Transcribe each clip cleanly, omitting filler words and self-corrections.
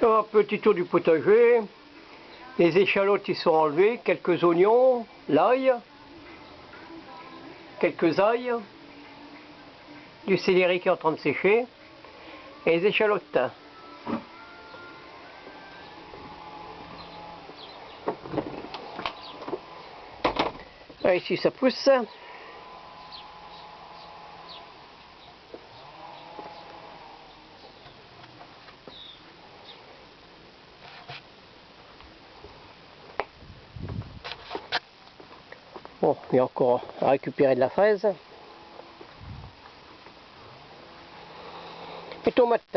Un petit tour du potager. Les échalotes ils sont enlevées, quelques oignons, l'ail, quelques ailes, du céleri qui est en train de sécher, et les échalotes. Là, ici ça pousse. Bon, il y a encore à récupérer de la fraise. Les tomates.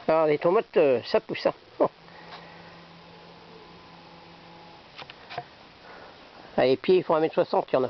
Alors les tomates, ça pousse. Hein. Oh. Ah, les pieds, ils font 1,60 m, il y en a.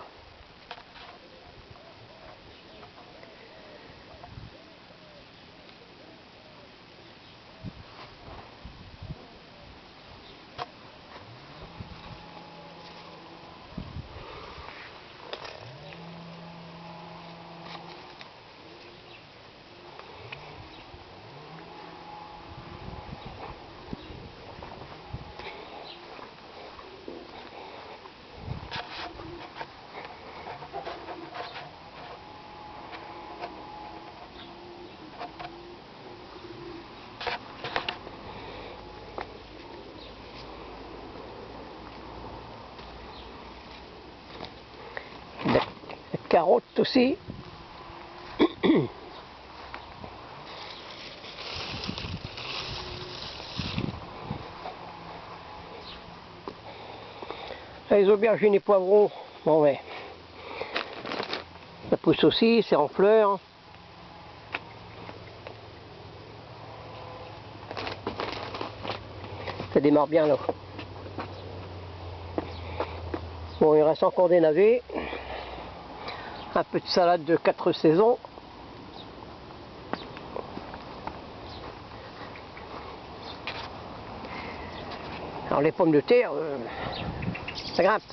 Carottes aussi. Les aubergines et poivrons, bon ouais, ça pousse aussi, c'est en fleurs. Ça démarre bien là. Bon, il reste encore des navets. Un peu de salade de 4 saisons. Alors les pommes de terre, ça grimpe.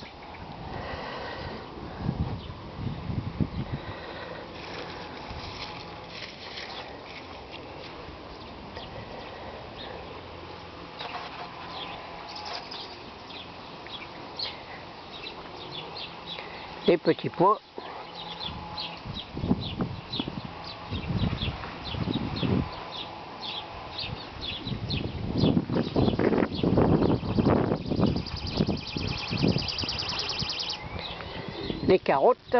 Les petits pois. Les carottes.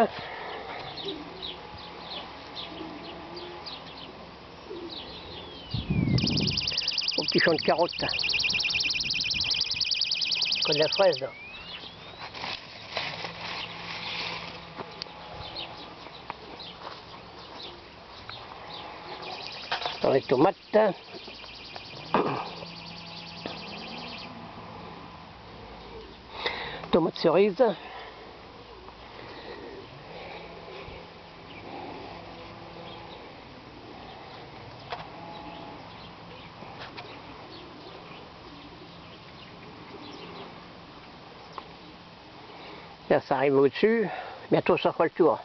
Au petit champ de carottes. Comme de la fraise là. Dans les tomates. Tomates cerises. Là, ça arrive au-dessus. Bientôt ça fera le tour.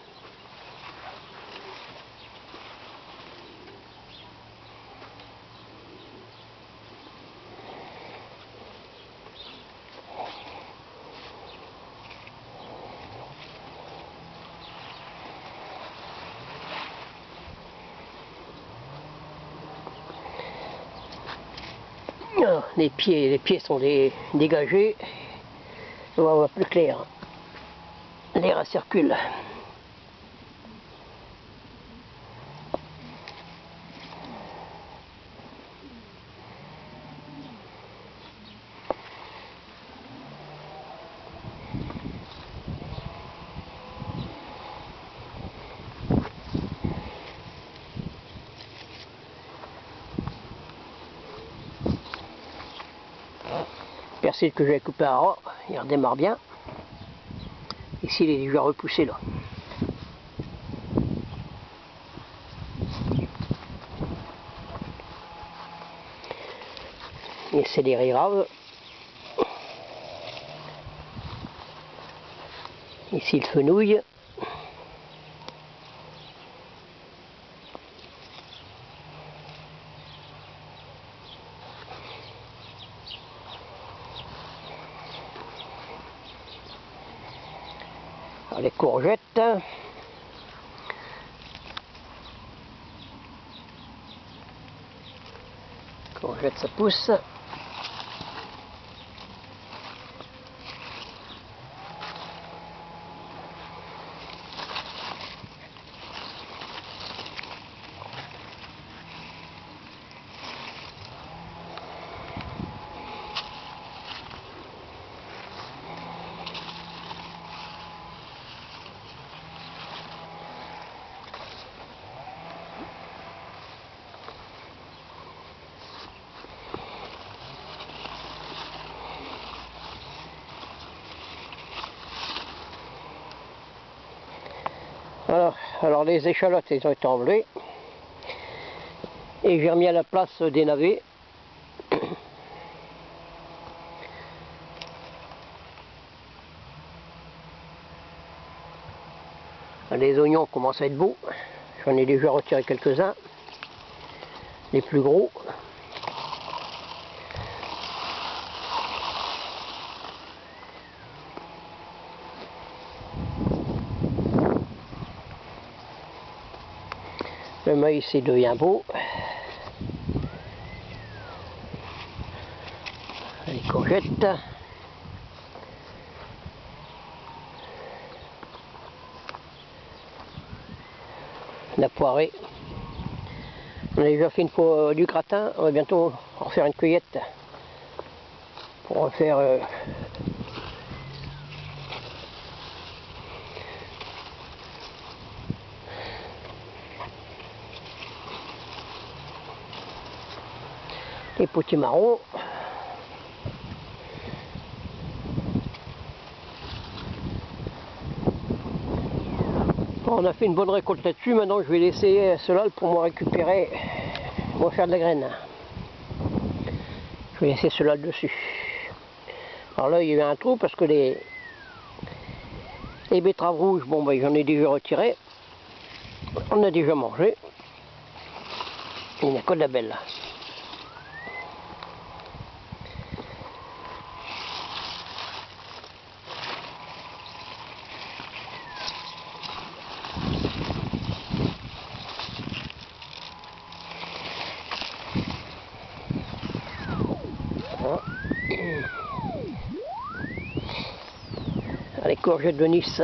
Les pieds sont dégagés. On va voir plus clair. L'air circule. Persil que j'ai coupé à ras, il redémarre bien. Ici il est déjà repoussé là. Et c'est des riraves. Ici le fenouil. Alors, les courgettes. Courgettes, ça pousse. Voilà. Alors les échalotes, elles ont été enlevées et j'ai remis à la place des navets. Les oignons commencent à être beaux, j'en ai déjà retiré quelques-uns, les plus gros. Le maïs il devient beau. Les courgettes. La poirée. On a déjà fait une fois du gratin, on va bientôt en refaire une cueillette pour refaire les potimarrons. On a fait une bonne récolte là-dessus, maintenant je vais laisser cela pour moi récupérer, on va faire de la graine. Je vais laisser cela dessus. Alors là il y a eu un trou parce que les betteraves rouges, bon ben j'en ai déjà retiré, on a déjà mangé, il n'y a que de la belle. Les courgettes de Nice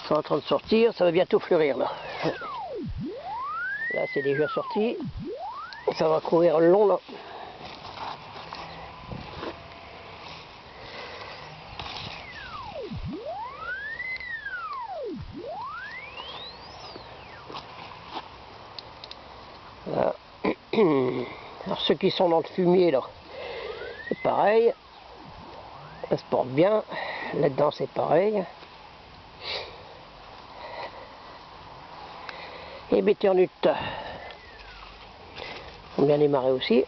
sont en train de sortir, ça va bientôt fleurir là. Là c'est déjà sorti, ça va courir le long là. Voilà. Alors ceux qui sont dans le fumier là, c'est pareil, ça se porte bien, là-dedans c'est pareil. Et Béternut ont bien démarré aussi.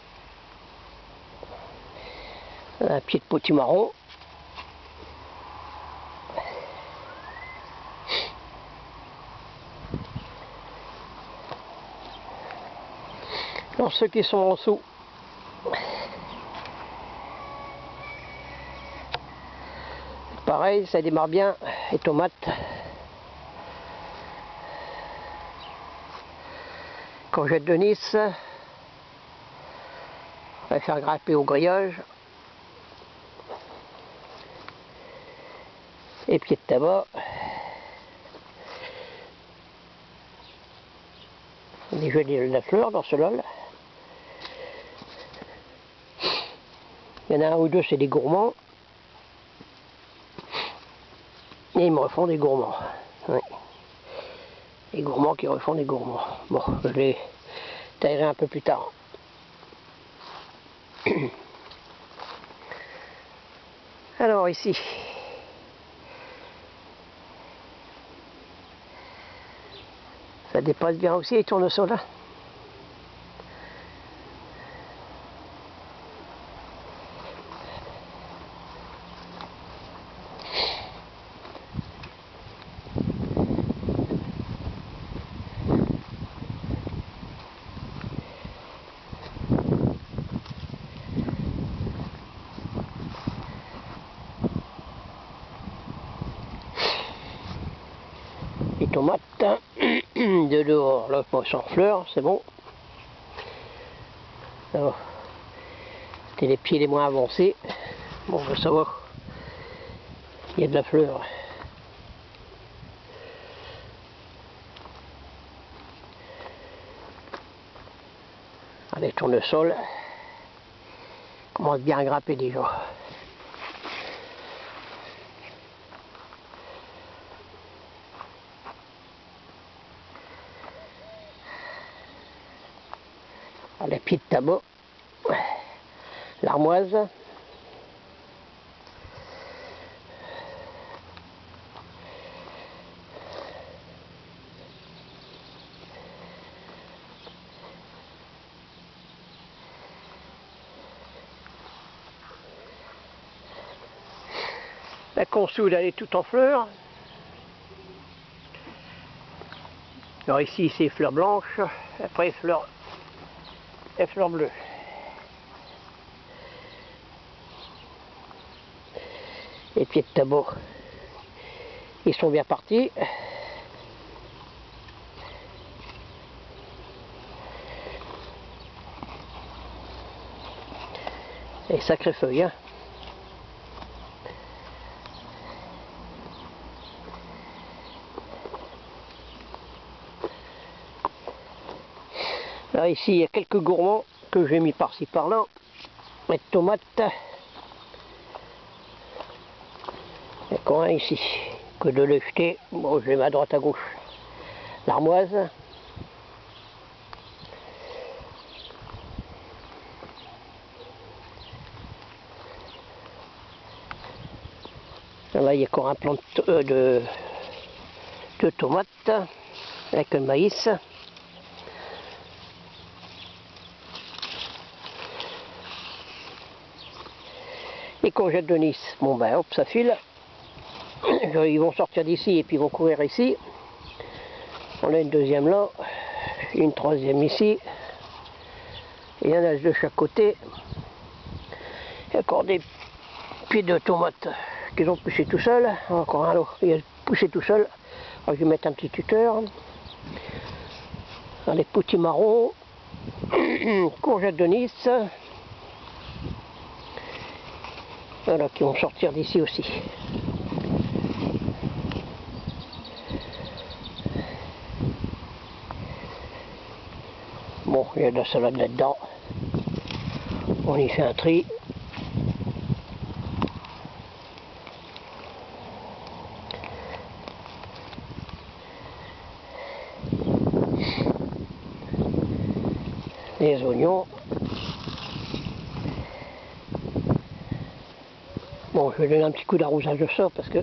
Un pied de potimarron. Alors ceux qui sont en dessous, pareil, ça démarre bien, les tomates. Courgettes de Nice, on va faire grimper au grillage. Et pieds de tabac. Déjà de la fleur dans ce lol. Il y en a un ou deux, c'est des gourmands. Et ils me refont des gourmands. Oui. Les gourmands qui refont des gourmands. Bon, je les taillerai un peu plus tard. Alors ici, ça dépasse bien aussi les tournesols là. tomates de dehors. Là, bon, sans fleurs, c'est bon. Alors, c'était les pieds les moins avancés. Bon, ben, ça va. Il y a de la fleur. Les tournesols commencent bien à grimper déjà. Les pieds de tabac, l'armoise, la consoude elle est toute en fleurs. Alors ici c'est fleurs blanches, après fleurs bleues. Les pieds de tabac, ils sont bien partis. Et sacrées feuilles, hein. Là ici il y a quelques gourmands que j'ai mis par-ci par-là. Les tomates. Il y a quand même ici que de le jeter. Bon, je les mets à droite à gauche. L'armoise. Là il y a encore un plant de tomates avec le maïs. Les courgettes de Nice, bon ben hop ça file. Ils vont sortir d'ici et puis ils vont courir ici. On a une deuxième là, une troisième ici. Il y en a de chaque côté. Il y a encore des pieds de tomates qui ont poussé tout seul. Encore un lot, il a poussé tout seul. Alors, je vais mettre un petit tuteur. Les petits marrons, courgettes de Nice. Voilà, qui vont sortir d'ici aussi. Bon, il y a de la salade là-dedans. On y fait un tri. Les oignons. Bon, je vais donner un petit coup d'arrosage de ça parce que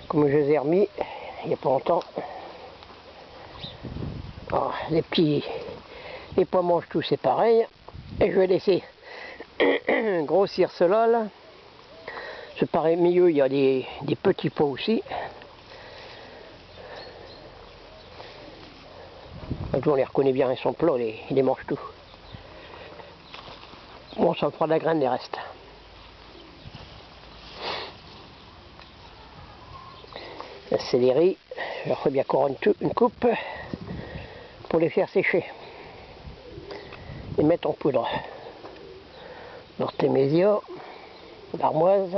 comme je les ai remis il n'y a pas longtemps. Alors, les pois mangent tout, c'est pareil. Et je vais laisser grossir cela là. C'est pareil, milieu il y a des petits pois aussi. On les reconnaît bien, ils sont plats, ils les mangent tout. Bon, ça me fera de la graine les restes. La céleri, je leur ferai bien encore une coupe pour les faire sécher et mettre en poudre. L'artémésia, l'armoise,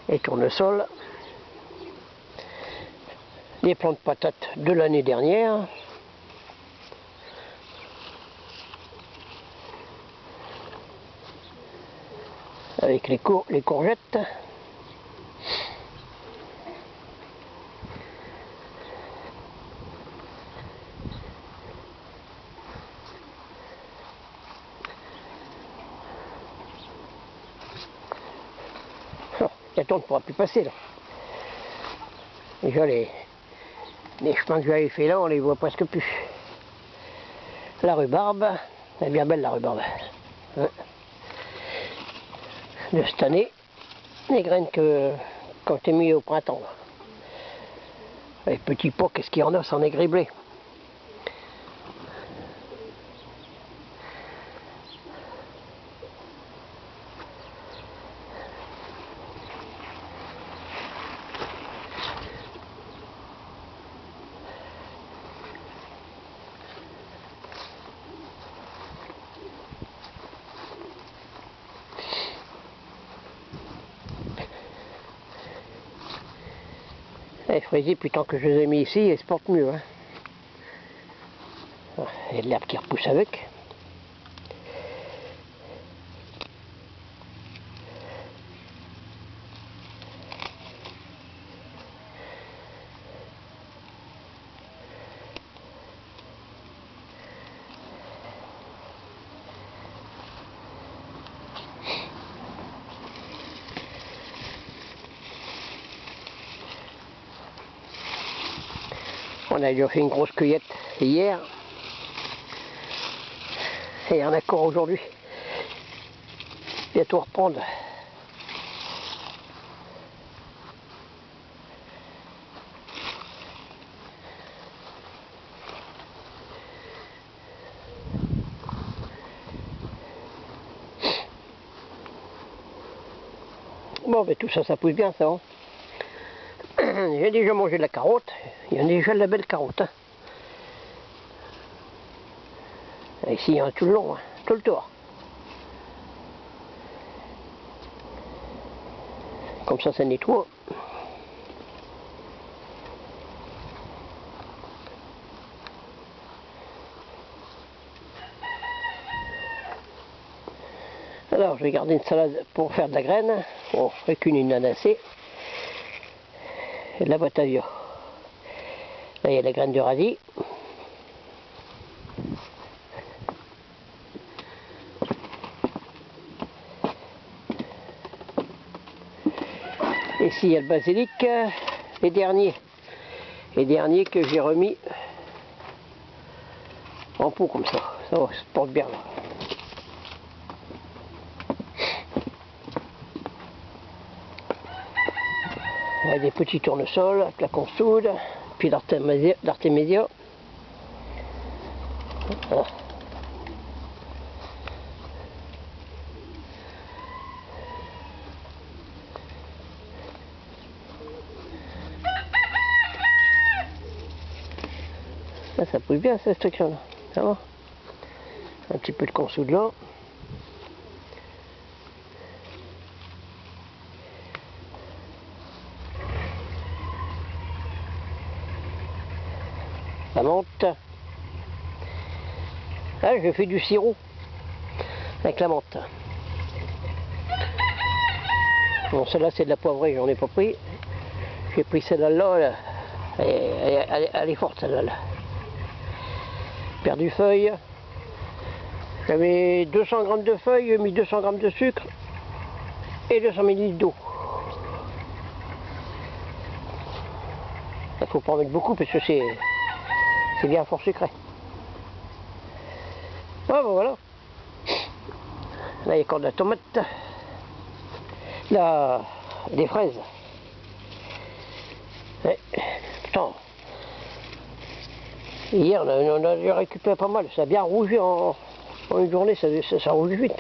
les tournesols, les plants de patates de l'année dernière. Avec les courgettes. Oh, la tente ne pourra plus passer là. Déjà les chemins que j'avais fait là, on les voit presque plus. La rhubarbe, elle est bien belle la rhubarbe. Ouais. De cette année, les graines que quand tu es mis au printemps. Les petits pots, qu'est-ce qu'il y en a, c'en est griblé. Les fraisiers, depuis tant que je les ai mis ici, ils se portent mieux. Hein. Il y a de l'herbe qui repousse avec. On a déjà fait une grosse cueillette hier. Et un accord aujourd'hui. Bientôt reprendre. Bon, ben tout ça, ça pousse bien, ça. Hein. J'ai déjà mangé de la carotte. Il y a déjà de la belle carotte. Hein. Ici, il y en a tout le long, hein, tout le tour. Comme ça nettoie. Alors, je vais garder une salade pour faire de la graine. Bon, je ferai qu'une ananacée. Et de la boîte à viande. Là, il y a la graine de radis. Ici, il y a le basilic. Les derniers que j'ai remis en pot comme ça. Ça se porte bien là. Avec des petits tournesols, avec la consoude, puis l'artémésia. Voilà. Ça pousse bien cette structure là. Ça va. Un petit peu de consoude là. La menthe. Ah, je fais du sirop avec la menthe. Bon, celle-là c'est de la poivrée, j'en ai pas pris. J'ai pris celle-là, là. Elle est forte celle-là. Là. Perdu feuille. J'avais 200 g de feuilles, j'ai mis 200 g de sucre et 200 ml d'eau. Il faut pas en mettre beaucoup parce que c'est bien fort sucré. Ah bon voilà. Là il y a encore de la tomate. Là, des fraises. Ouais. Putain. Hier on a déjà récupéré pas mal. Ça a bien rougi en une journée, ça rouge vite.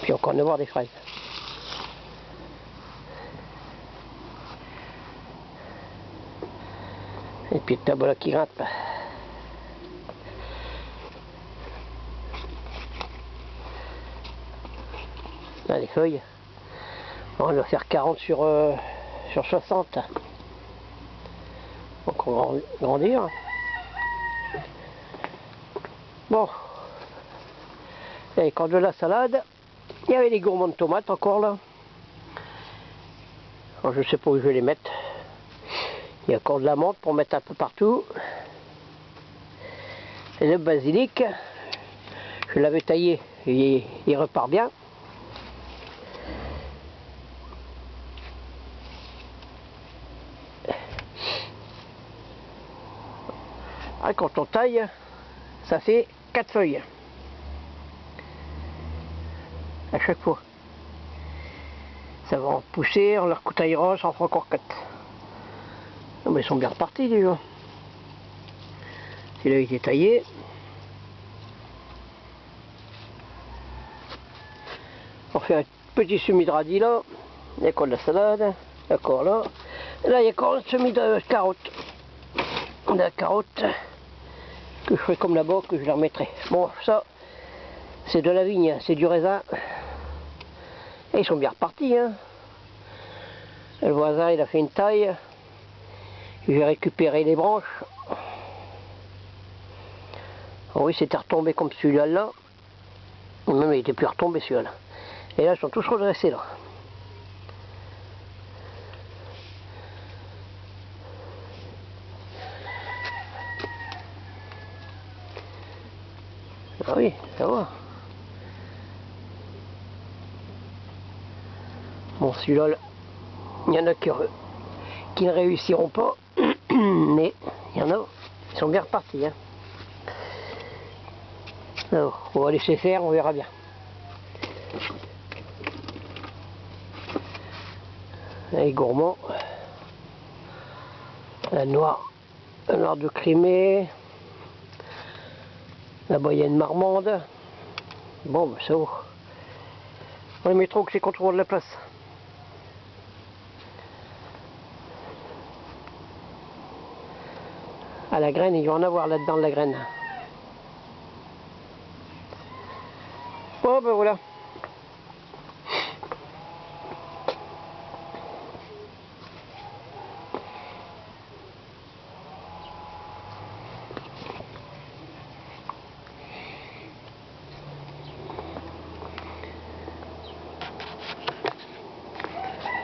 Puis encore en avoir des fraises. Et puis le tabola qui grimpe. Là les feuilles. On va faire 40 sur 60. Donc on va grandir. Bon. Et quand de la salade, il y avait les gourmands de tomates encore là. Alors, je sais pas où je vais les mettre. Il y a encore de la menthe pour mettre un peu partout. Et le basilic, je l'avais taillé, il repart bien. Ah, quand on taille, ça fait 4 feuilles. À chaque fois. Ça va en pousser, on leur taillera, ça en fera encore 4. Non, mais ils sont bien repartis déjà. Celui-là a été taillé. On fait un petit semis de radis là. Il y a encore de la salade. D'accord là. Et là il y a encore un semis de carottes. De la carotte que je ferai comme là-bas, que je les remettrai. Bon, ça, c'est de la vigne, c'est du raisin. Et ils sont bien repartis, hein. Le voisin il a fait une taille. J'ai récupéré les branches. Oh oui, c'était retombé comme celui-là là. Même il était plus retombé celui-là. Et là, ils sont tous redressés là. Ah oui, ça va. Bon, celui-là, il y en a qui ne réussiront pas, mais il y en a, ils sont bien repartis. Hein. Alors, on va laisser faire, on verra bien. Les gourmands, la noix de Crimée, la moyenne marmande. Bon, ben ça va. On les met trop que c'est qu'on trouve de la place. À la graine, il va en avoir là-dedans de la graine. Bon, ben voilà.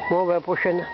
Bon, ben à la prochaine.